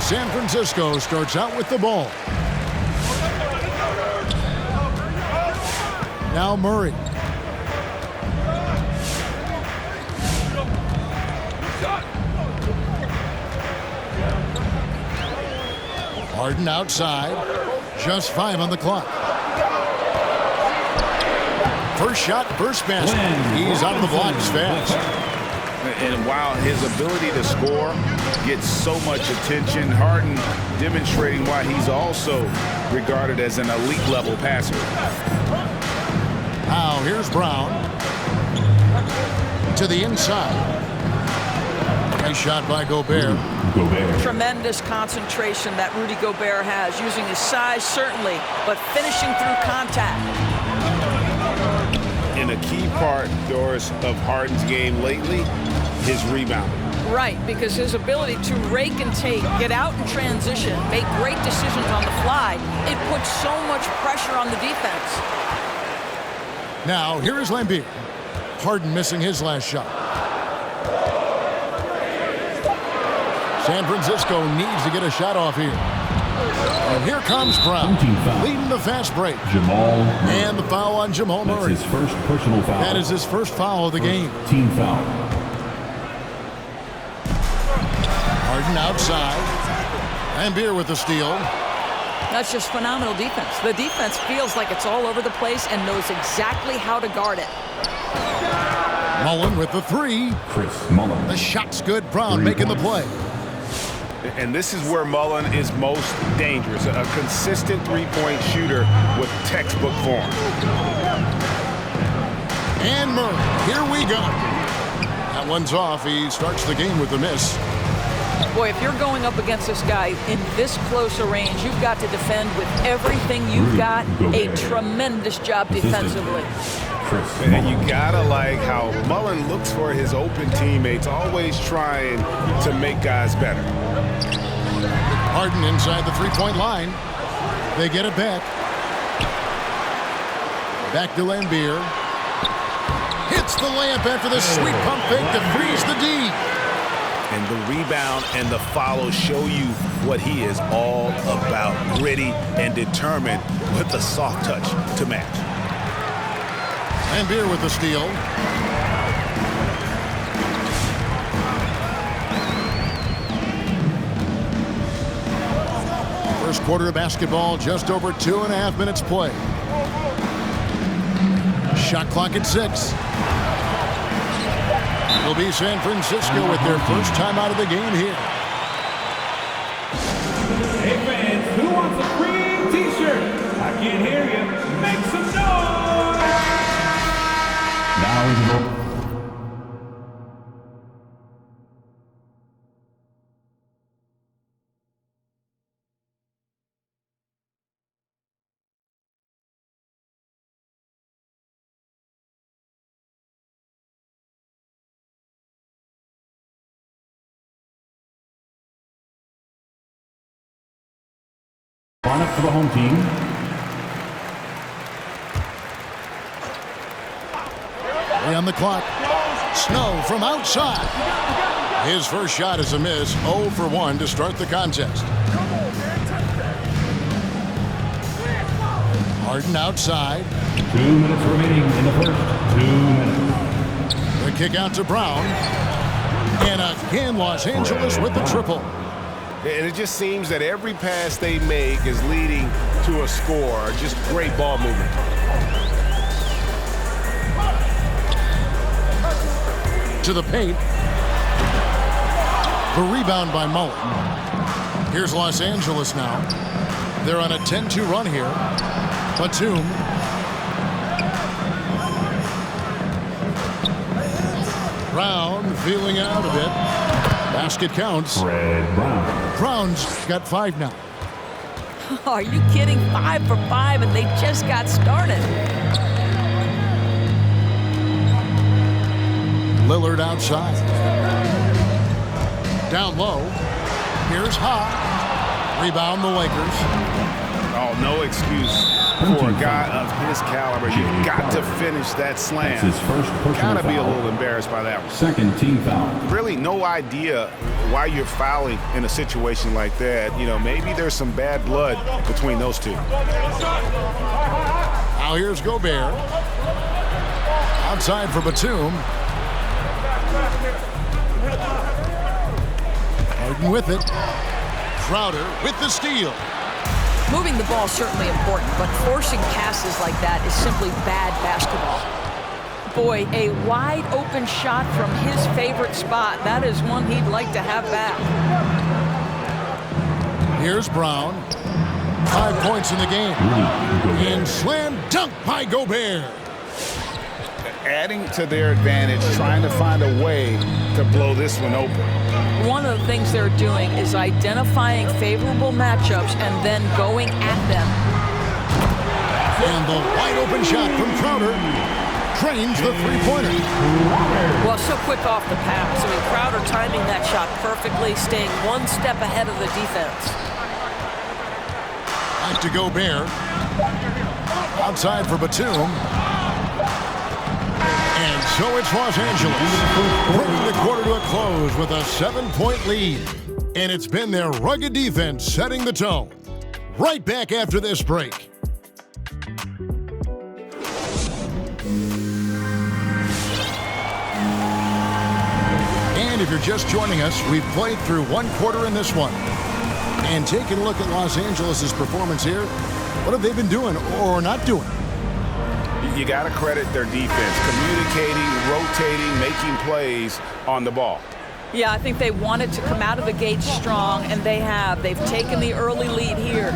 San Francisco starts out with the ball. Now Murray. Harden outside. Just 5 on the clock. First shot, first basket. He's out of the blocks fast. And while his ability to score gets so much attention, Harden demonstrating why he's also regarded as an elite-level passer. Now here's Brown. To the inside. Nice shot by Gobert. Tremendous concentration that Rudy Gobert has, using his size certainly, but finishing through contact. And a key part, Doris, of Harden's game lately, his rebound. Right, because his ability to rake and take, get out in transition, make great decisions on the fly, it puts so much pressure on the defense. Now here is Lambeer. Harden missing his last shot. San Francisco needs to get a shot off here. And here comes Brown, leading the fast break. Jamal Murray. And the foul on Jamal Murray. That's his first personal foul. That is his first foul of the game. Team foul. Harden outside. Lambeer with the steal. That's just phenomenal defense. The defense feels like it's all over the place and knows exactly how to guard it. Mullen with the three. Chris Mullen. The shot's good. Brown making the play. And this is where Mullen is most dangerous, a consistent three-point shooter with textbook form. And Murray, here we go. That one's off. He starts the game with a miss. Boy, if you're going up against this guy in this close a range, you've got to defend with everything you've got. A tremendous job defensively. And you gotta like how Mullen looks for his open teammates, always trying to make guys better. Harden inside the three-point line. They get it back. Back to Lambeer. Hits the layup after the sweet pump fake to freeze the D. And the rebound and the follow show you what he is all about. Gritty and determined with the soft touch to match. Lambeer with the steal. First quarter of basketball, just over 2.5 minutes play. Shot clock at 6. It'll be San Francisco with their first time out of the game here. Hey fans, who wants a green t-shirt? I can't hear you. Make some noise! Now is the ball. Lineup for the home team. On the clock. Snow from outside. His first shot is a miss. 0 for 1 to start the contest. Harden outside. 2 minutes remaining in the first. 2 minutes. The kick out to Brown. And again, Los Angeles with the triple. And it just seems that every pass they make is leading to a score. Just great ball movement. To the paint. The rebound by Mullen. Here's Los Angeles now. They're on a 10-2 run here. Batum. Brown feeling out a bit. Basket counts. Fred Brown. Brown's got 5 now. Are you kidding? 5 for 5, and they just got started. Lillard outside. Down low. Here's Ha. Rebound the Lakers. Oh, no excuse for a guy of his caliber. You've got to finish that slam. That's his first personal Got to be a foul. little embarrassed by that one. Second team foul. Really no idea why you're fouling in a situation like that. You know, maybe there's some bad blood between those two. Now here's Gobert. Outside for Batum. Harden with it. Crowder with the steal. Moving the ball is certainly important, but forcing passes like that is simply bad basketball. Boy, a wide open shot from his favorite spot. That is one he'd like to have back. Here's Brown. 5 points in the game. And slam dunk by Gobert. Adding to their advantage, trying to find a way to blow this one open. One of the things they're doing is identifying favorable matchups and then going at them. And the wide open shot from Crowder drains the three-pointer. Well, so quick off the pass. I mean, Crowder timing that shot perfectly, staying one step ahead of the defense. Back to Gobert. Outside for Batum. And so it's Los Angeles, bringing the quarter to a close with a 7-point lead. And it's been their rugged defense setting the tone. Right back after this break. And if you're just joining us, we've played through one quarter in this one. And taking a look at Los Angeles' performance here, what have they been doing or not doing? You got to credit their defense, communicating, rotating, making plays on the ball. Yeah, I think they wanted to come out of the gate strong, and they have. They've taken the early lead here.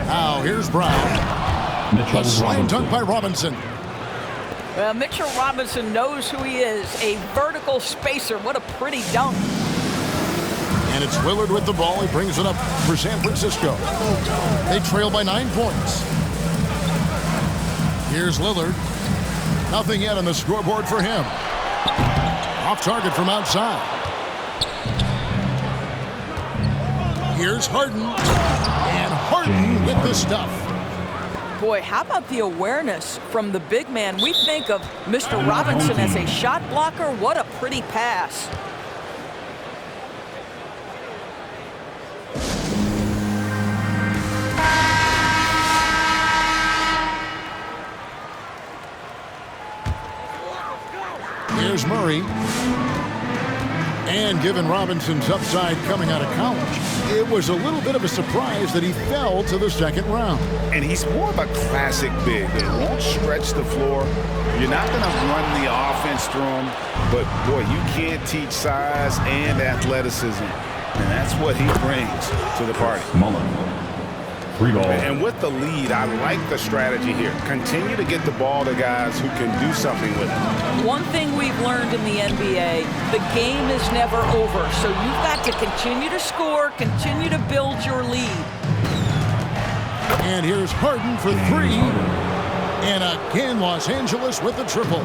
Now here's Brown. A slam dunk by Robinson. Well, Mitchell Robinson knows who he is, a vertical spacer. What a pretty dunk. And it's Lillard with the ball. He brings it up for San Francisco. They trail by 9 points. Here's Lillard. Nothing yet on the scoreboard for him. Off target from outside. Here's Harden. And Harden with the stuff. Boy, how about the awareness from the big man? We think of Mr. Robinson as a shot blocker. What a pretty pass. Here's Murray. And given Robinson's upside coming out of college, it was a little bit of a surprise that he fell to the second round. And he's more of a classic big. They won't stretch the floor. You're not going to run the offense through him. But, boy, you can't teach size and athleticism. And that's what he brings to the party. Mullen. 3 ball. And with the lead, I like the strategy here. Continue to get the ball to guys who can do something with it. One thing we've learned in the NBA, the game is never over. So you've got to continue to score, continue to build your lead. And here's Harden for 3. And again, Los Angeles with the triple.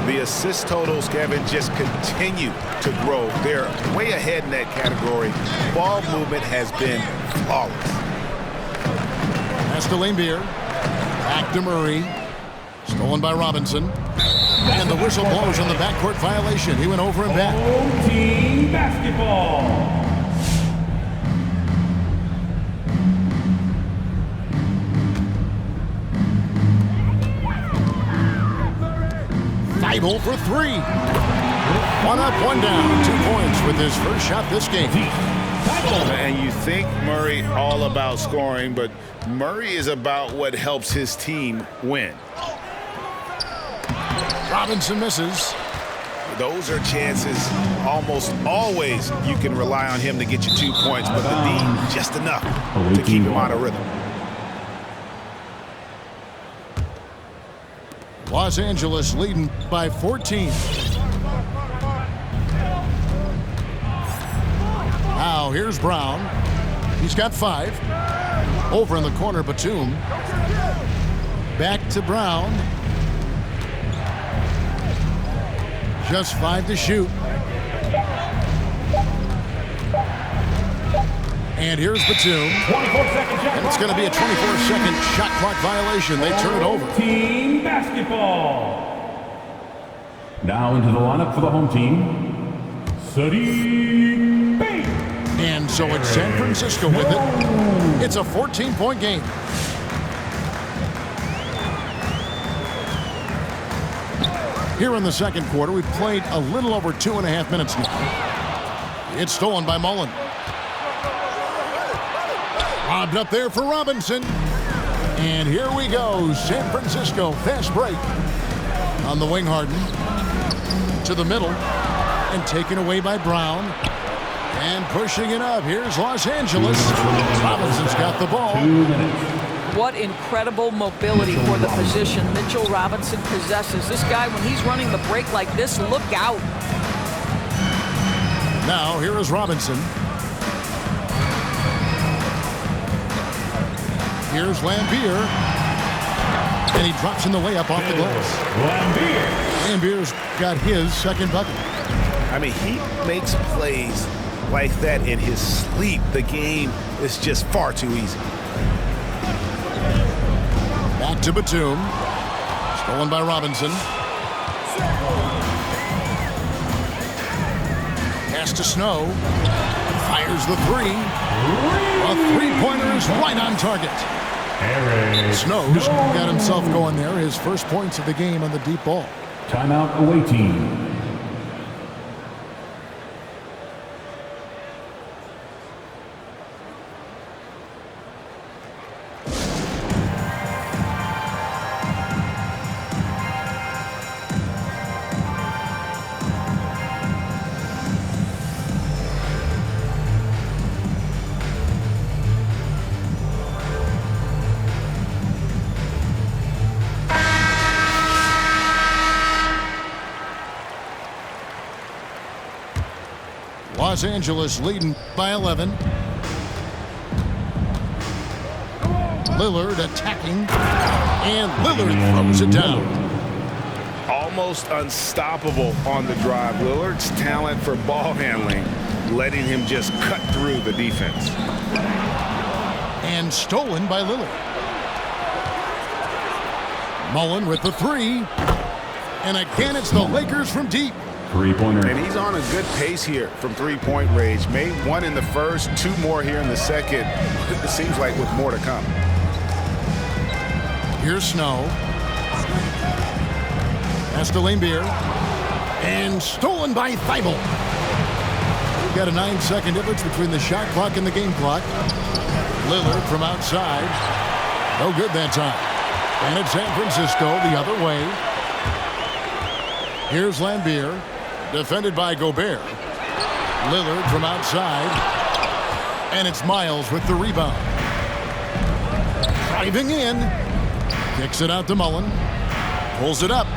The assist totals, Kevin, just continue to grow. They're way ahead in that category. Ball movement has been flawless. Pass to Laimbeer. Back to Murray. Stolen by Robinson. And the whistle blows on the backcourt violation. He went over and back. Home team basketball. Thibault for 3. 1 up, 1 down. 2 points with his first shot this game. And you think Murray all about scoring, but Murray is about what helps his team win. Robinson misses. Those are chances almost always you can rely on him to get you 2 points, but the D just enough to keep him out of rhythm. Los Angeles leading by 14. Now here's Brown. He's got 5. Over in the corner, Batum. Back to Brown. Just 5 to shoot. And here's Batum. 24-second shot And it's going to be a 24-second shot clock violation. They turn it over. Team basketball. Now into the lineup for the home team, Saddiq Bey. And so it's San Francisco with it. It's a 14-point game. Here in the second quarter, we've played a little over 2.5 minutes now. It's stolen by Mullen. Lobbed up there for Robinson. And here we go. San Francisco, fast break. On the wing, Harden. To the middle. And taken away by Brown. And pushing it up. Here's Los Angeles. Robinson's got the ball. 2 minutes. What incredible mobility for the position Mitchell Robinson possesses. This guy, when he's running the break like this, look out. Now, here is Robinson. Here's Lambier. And he drops in the layup off the glass. Lambier's got his second bucket. I mean, he makes plays like that in his sleep. The game is just far too easy. Back to Batum. Stolen by Robinson. Pass to Snow. Fires the three. A three-pointer is right on target. Snow's got himself going there. His first points of the game on the deep ball. Timeout away team. Los Angeles leading by 11. Lillard attacking, and Lillard throws it down. Almost unstoppable on the drive. Lillard's talent for ball handling, letting him just cut through the defense. And stolen by Lillard. Mullen with the three. And again, it's the Lakers from deep. Three-pointer. And he's on a good pace here from three-point range. Made one in the first, two more here in the second. It seems like with more to come. Here's Snow. Pass to Lambier. And stolen by Thibault. We've got a 9-second difference between the shot clock and the game clock. Lillard from outside. No good that time. And it's San Francisco the other way. Here's Lambier. Defended by Gobert. Lillard from outside. And it's Miles with the rebound. Driving in. Kicks it out to Mullen. Pulls it up.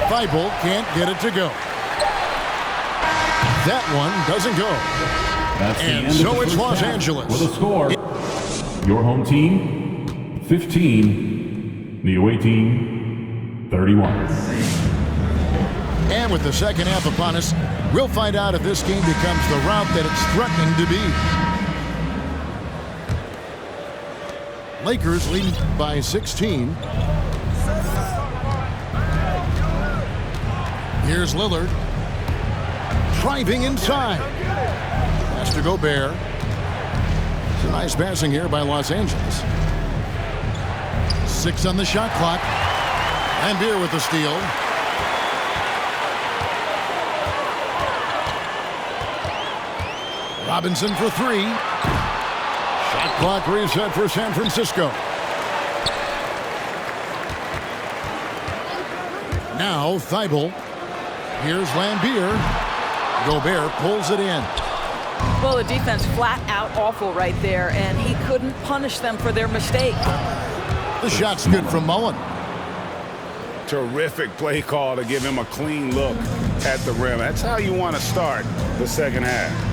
Thibault can't get it to go. That one doesn't go. That's the And end so of the it's first Los half. Angeles. With a score, your home team, 15. The away team, 31. And with the second half upon us, we'll find out if this game becomes the route that it's threatening to be. Lakers leading by 16. Here's Lillard. Driving inside. Pass to Gobert. It's a nice passing here by Los Angeles. 6 on the shot clock. Lambier with the steal. Robinson for three. Shot clock reset for San Francisco. Now Thibault. Here's Lambier. Gobert pulls it in. Well, the defense flat out awful right there, and he couldn't punish them for their mistake. The shot's good from Mullen. Terrific play call to give him a clean look at the rim. That's how you want to start the second half.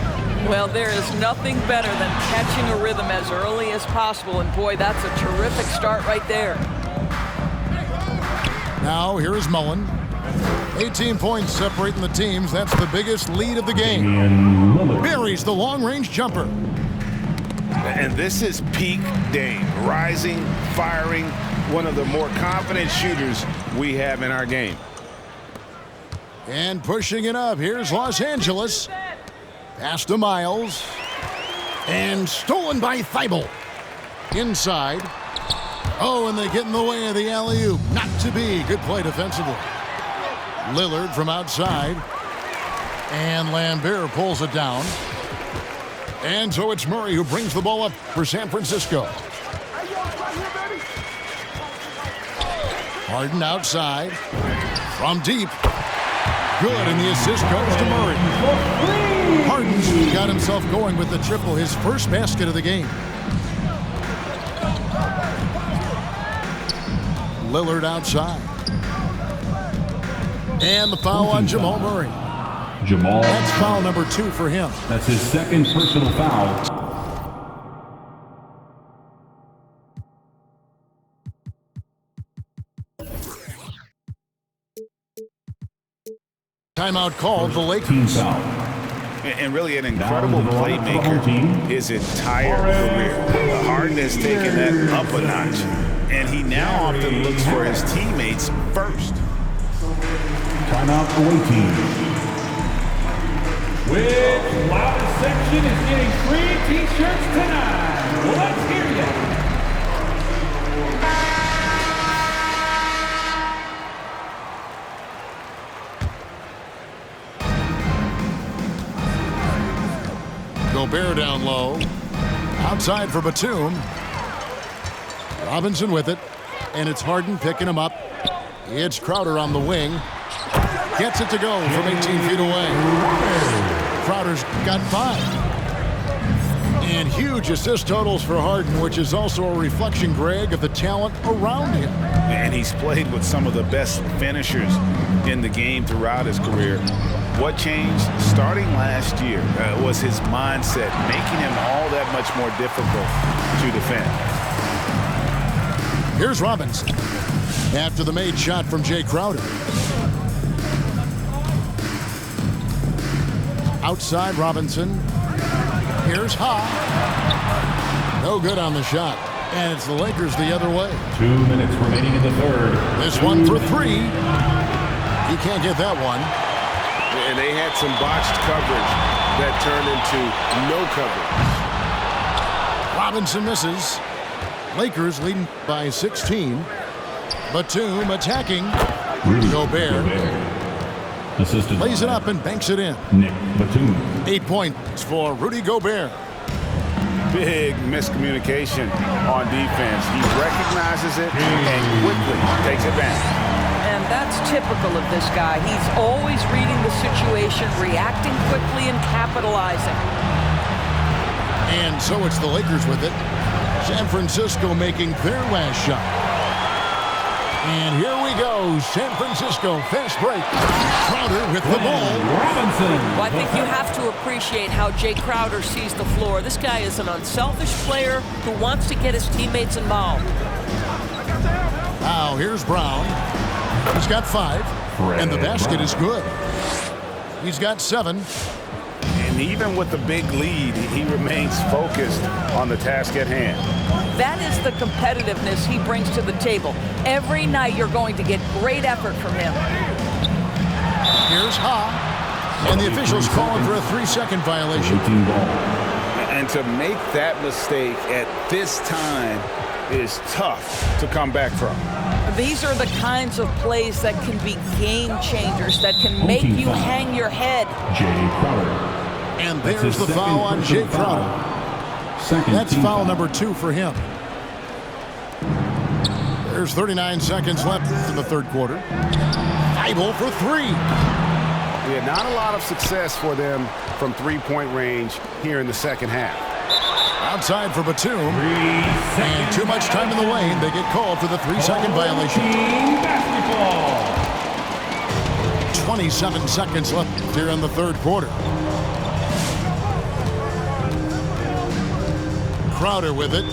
Well, there is nothing better than catching a rhythm as early as possible, and boy, that's a terrific start right there. Now here is Mullen. 18 points separating the teams. That's the biggest lead of the game. Damian Lillard. Buries the long-range jumper. And this is peak Dame. Rising, firing, one of the more confident shooters we have in our game. And pushing it up. Here's Los Angeles. Pass to Miles. And stolen by Thibault. Inside. Oh, and they get in the way of the alley-oop. Not to be. Good play defensively. Lillard from outside. And Lambert pulls it down. And so it's Murray who brings the ball up for San Francisco. Harden outside. From deep. Good, and the assist goes to Murray. Harden's got himself going with the triple, his first basket of the game. Lillard outside. And the foul on Jamal Murray. Jamal. That's foul number 2 for him. That's his second personal foul. Timeout called the Lakers. Team foul. And really an incredible playmaker his entire career. Harden has taken that up a notch. And he now often looks for his teammates first. Timeout away team. Which loudest section is getting free t-shirts tonight? Let's hear ya. Gobert down low. Outside for Batum. Robinson with it. And it's Harden picking him up. It's Crowder on the wing. Gets it to go from 18 feet away. Crowder's got 5. And huge assist totals for Harden, which is also a reflection, Greg, of the talent around him. And he's played with some of the best finishers in the game throughout his career. What changed starting last year was his mindset, making him all that much more difficult to defend. Here's Robinson after the made shot from Jay Crowder. Outside Robinson. Here's Ha. No good on the shot. And it's the Lakers the other way. 2 minutes remaining in the third. This one for 3. He can't get that one. And they had some botched coverage that turned into no coverage. Robinson misses. Lakers leading by 16. Batum attacking. Gobert Assisted lays it up and banks it in. Nick Batum. 8 points for Rudy Gobert. Big miscommunication on defense. He recognizes it and quickly takes advantage. And that's typical of this guy. He's always reading the situation, reacting quickly, and capitalizing. And so it's the Lakers with it. San Francisco making their last shot. And here we go. San Francisco fast break. Crowder with the ball. Robinson. Well, I think you have to appreciate how Jay Crowder sees the floor. This guy is an unselfish player who wants to get his teammates involved. Now here's Brown. He's got 5. And the basket is good. He's got 7. And even with the big lead, he remains focused on the task at hand. That is the competitiveness he brings to the table. Every night you're going to get great effort from him. Here's Ha. And the officials calling for a 3-second violation. And to make that mistake at this time is tough to come back from. These are the kinds of plays that can be game changers, that can make you hang your head. Jay Crowder. And there's the foul on Jay Crowder. That's foul number 2 for him. There's 39 seconds left in the third quarter. Thibault for 3. Yeah, not a lot of success for them from three-point range here in the second half. Outside for Batum. And too much time in the lane. They get called for the 3-second violation. 27 seconds left here in the third quarter. Crowder with it.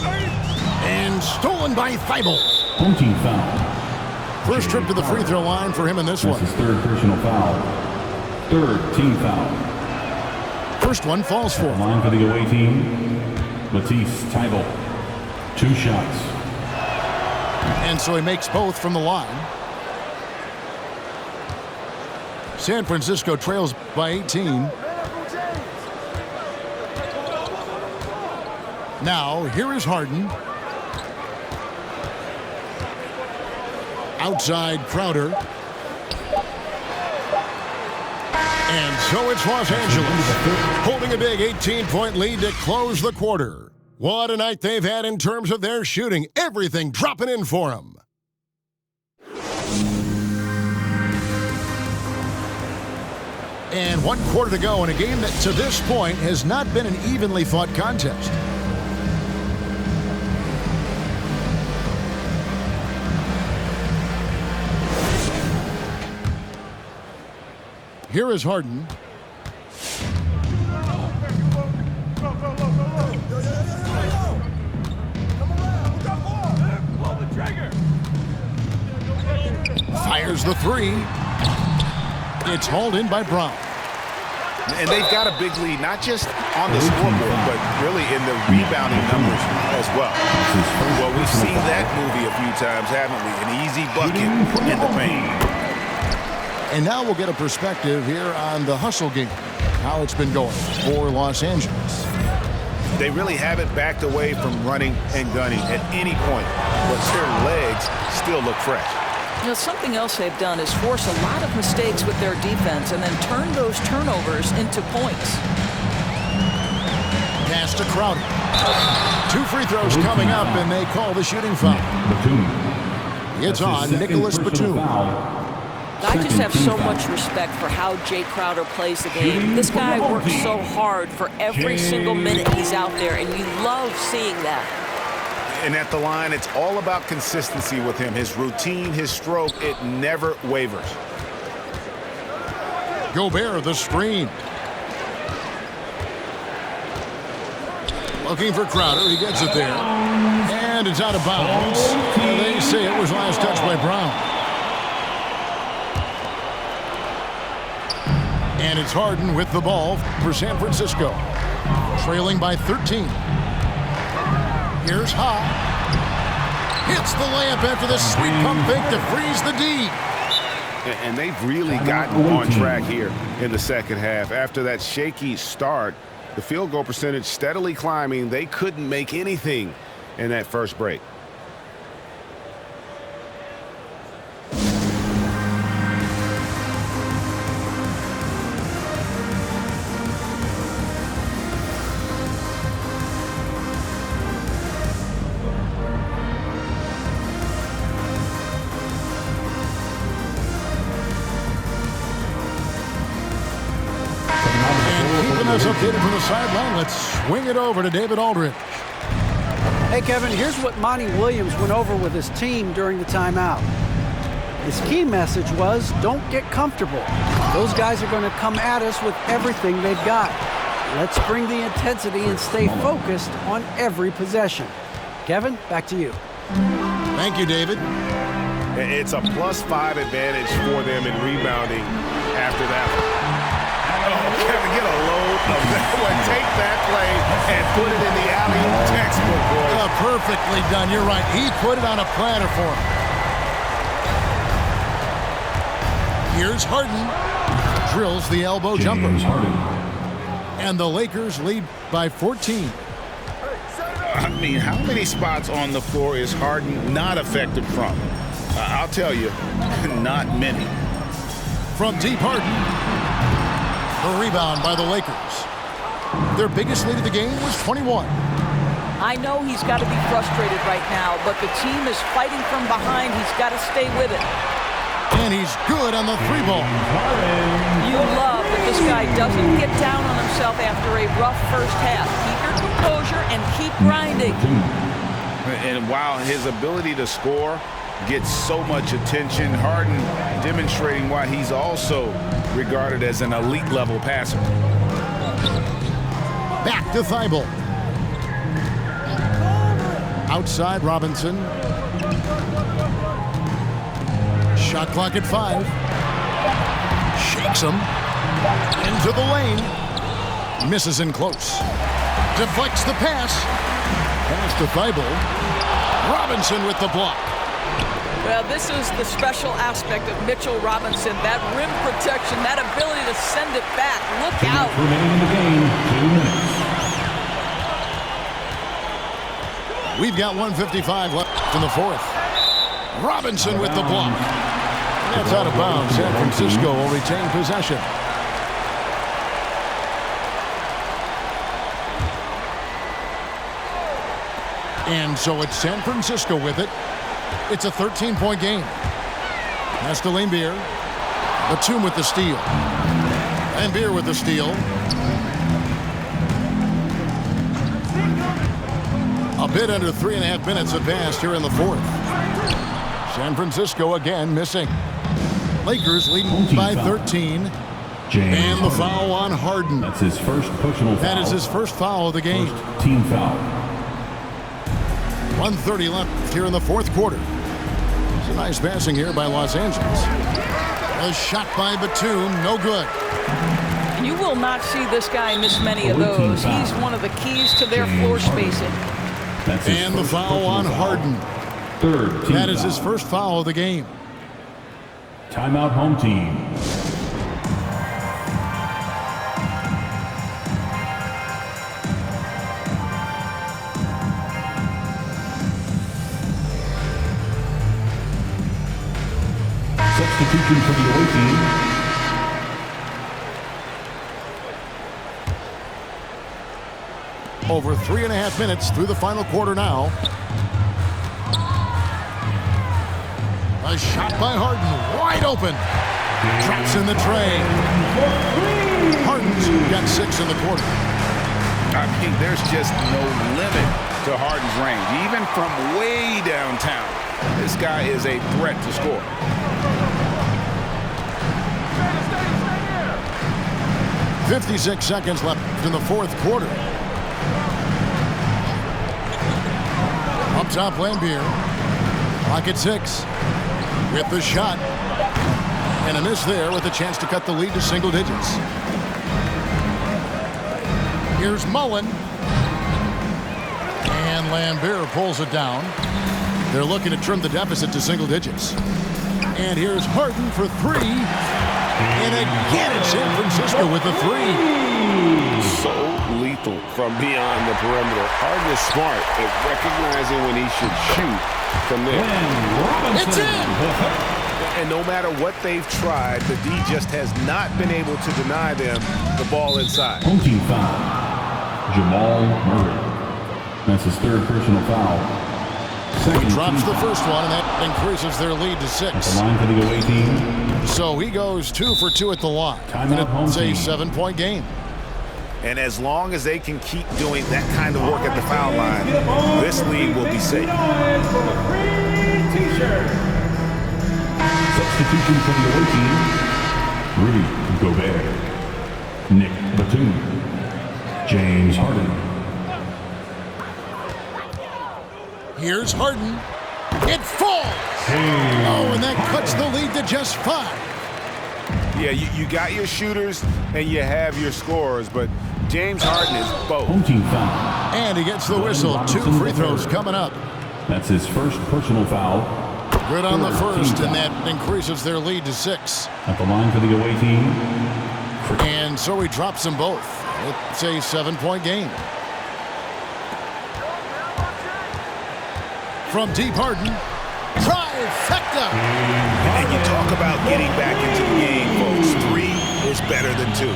And stolen by Thibault. Home team foul. First trip to the free throw line for him in this one. That's his third personal foul. Third team foul. First one falls for him. Line for the away team, Matisse Thybulle. 2 shots. And so he makes both from the line. San Francisco trails by 18. Now, here is Harden. Outside Crowder. And so it's Los Angeles, holding a big 18-point lead to close the quarter. What a night they've had in terms of their shooting. Everything dropping in for them. And 1 quarter to go in a game that to this point has not been an evenly fought contest. Here is Harden. Fires the 3. It's hauled in by Brown. And they've got a big lead, not just on the scoreboard, but really in the rebounding numbers as well. Well, we've seen that movie a few times, haven't we? An easy bucket in the paint. And now we'll get a perspective here on the hustle game, how it's been going for Los Angeles. They really haven't backed away from running and gunning at any point, but their legs still look fresh. You know, something else they've done is force a lot of mistakes with their defense and then turn those turnovers into points. Pass to Crowder. 2 free throws coming up, and they call the shooting foul. It's on Nicholas Batum. I just have so much respect for how Jay Crowder plays the game. This guy works so hard for every single minute he's out there, and you love seeing that. And at the line, it's all about consistency with him. His routine, his stroke, it never wavers. Gobert, the screen. Looking for Crowder. He gets it there. And it's out of bounds. And they say it was last touched by Brown. And it's Harden with the ball for San Francisco. Trailing by 13. Here's Ha. Hits the layup after the sweet pump fake to freeze the D. And they've really gotten on track here in the second half. After that shaky start, the field goal percentage steadily climbing. They couldn't make anything in that first break. Updated from the sideline. Let's swing it over to David Aldridge. Hey, Kevin, here's what Monty Williams went over with his team during the timeout. His key message was, don't get comfortable. Those guys are going to come at us with everything they've got. Let's bring the intensity and stay focused on every possession. Kevin, back to you. Thank you, David. It's a +5 advantage for them in rebounding after that one. Oh, Kevin, get a load of that one. Take that play and put it in the alley-oop textbook, boys. Perfectly done. You're right. He put it on a platter for him. Here's Harden. Drills the elbow jumper. And the Lakers lead by 14. I mean, how many spots on the floor is Harden not effective from? I'll tell you, not many. From deep, Harden. The rebound by the Lakers. Their biggest lead of the game was 21. I know he's got to be frustrated right now, but the team is fighting from behind. He's got to stay with it. And he's good on the 3-ball. You love that this guy doesn't get down on himself after a rough first half. Keep your composure and keep grinding. And while his ability to score gets so much attention, Harden demonstrating why he's also regarded as an elite level passer. Back to Thybulle. Outside Robinson. Shot clock at 5. Shakes him. Into the lane. Misses in close. Deflects the pass. Pass to Thibault. Robinson with the block. Well, this is the special aspect of Mitchell Robinson. That rim protection, that ability to send it back. Look out. Remaining in the game, 2 minutes. We've got 1:55 left in the fourth. Robinson with the block. That's out of bounds. San Francisco will retain possession. And so it's San Francisco with it. It's a 13-point game. Pass to Laimbeer. Batum with the steal. Laimbeer with the steal. A bit under 3.5 minutes have passed here in the fourth. San Francisco again missing. Lakers leading by 13. And the foul on Harden. That's his first personal foul. That is his first foul of the game. First team foul. 1:30 left here in the fourth quarter. It's a nice passing here by Los Angeles. A shot by Batum, no good. You will not see this guy miss many of those. He's one of the keys to their floor spacing. And the foul on Harden. Third team that is his first foul of the game. Timeout, home team. Substitution for the away team. Over 3.5 minutes through the final quarter now. A shot by Harden, wide open. Drops in the tray. Harden's got 6 in the quarter. I mean, there's just no limit to Harden's range. Even from way downtown, this guy is a threat to score. .56 seconds left in the fourth quarter. Up top, Laimbeer. Clock at 6. With the shot. And a miss there with a chance to cut the lead to single digits. Here's Mullen. And Laimbeer pulls it down. They're looking to trim the deficit to single digits. And here's Harden for 3. And again, it's San Francisco with the 3. So lethal from beyond the perimeter. Harden is smart at recognizing when he should shoot from there. It's in! And no matter what they've tried, the D just has not been able to deny them the ball inside. Home team foul. Jamal Murray. That's his third personal foul. Second drops the first one, and that increases their lead to 6. At the line for the away team. So he goes 2 for 2 at the line. And it's a 7-point game. And as long as they can keep doing that kind of work at the foul line, this league will be safe. Substitution for the away team. Rudy Gobert. Nick Batum. James Harden. Here's Harden. It falls! Oh, and that cuts the lead to just 5. Yeah, you got your shooters and you have your scorers, but James Harden is both. Home team foul. And he gets the whistle. 2 free throws coming up. That's his first personal foul. Good on the first, and that increases their lead to 6. At the line for the away team. And so he drops them both. It's a 7-point game. From deep, Harden. Trifecta! And you talk about getting back into the game, folks. 3 is better than 2.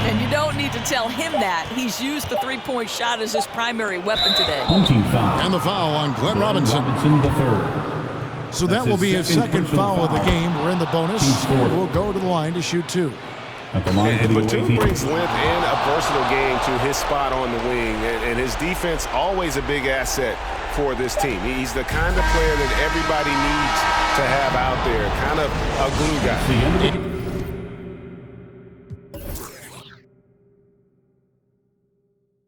And you don't need to tell him that. He's used the three-point shot as his primary weapon today. Home team foul. And the foul on Glenn Robinson. Robinson the third. So that will be his second foul of the game. We're in the bonus. We'll go to the line to shoot 2. At the line for the away Batum team. brings length and a versatile game to his spot on the wing, and his defense always a big asset for this team. He's the kind of player that everybody needs to have out there, kind of a glue guy.